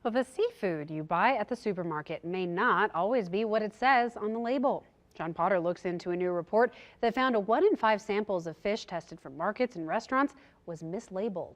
Well, the seafood you buy at the supermarket may not always be what it says on the label. John Potter looks into a new report that found 1 in 5 samples of fish tested from markets and restaurants was mislabeled.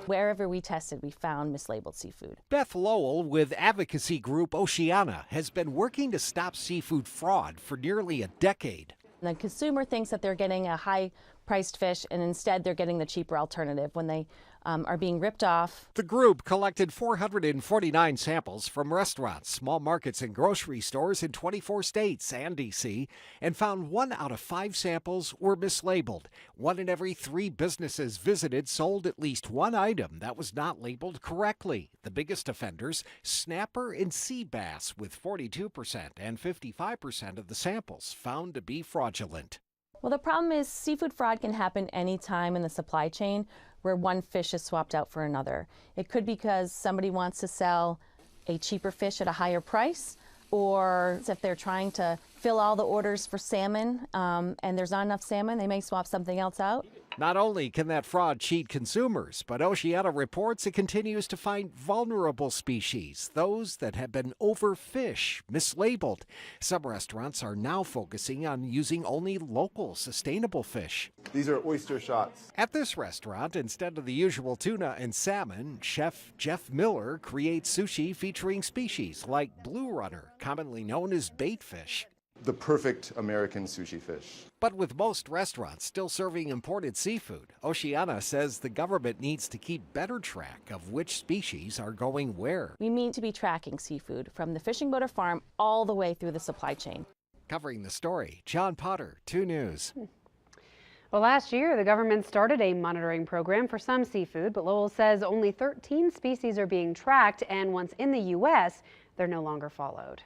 Wherever we tested, we found mislabeled seafood. Beth Lowell with advocacy group Oceana has been working to stop seafood fraud for nearly a decade. The consumer thinks that they're getting a high-priced fish, and instead they're getting the cheaper alternative when they are being ripped off. The group collected 449 samples from restaurants, small markets, and grocery stores in 24 states and D.C. and found 1 out of 5 samples were mislabeled. 1 in every 3 businesses visited sold at least one item that was not labeled correctly. The biggest offenders, snapper and sea bass, with 42% and 55% of the samples found to be fraudulent. Well, the problem is seafood fraud can happen anytime in the supply chain where one fish is swapped out for another. It could be because somebody wants to sell a cheaper fish at a higher price, or if they're trying to fill all the orders for salmon and there's not enough salmon, they may swap something else out. Not only can that fraud cheat consumers, but Oceana reports it continues to find vulnerable species, those that have been overfished, mislabeled. Some restaurants are now focusing on using only local, sustainable fish. These are oyster shots. At this restaurant, instead of the usual tuna and salmon, Chef Jeff Miller creates sushi featuring species like blue runner, commonly known as baitfish. The perfect American sushi fish. But with most restaurants still serving imported seafood, Oceana says the government needs to keep better track of which species are going where. We need to be tracking seafood from the fishing boat or farm all the way through the supply chain. Covering the story, John Potter, 2 News. Well, last year, the government started a monitoring program for some seafood, but Lowell says only 13 species are being tracked, and once in the U.S., they're no longer followed.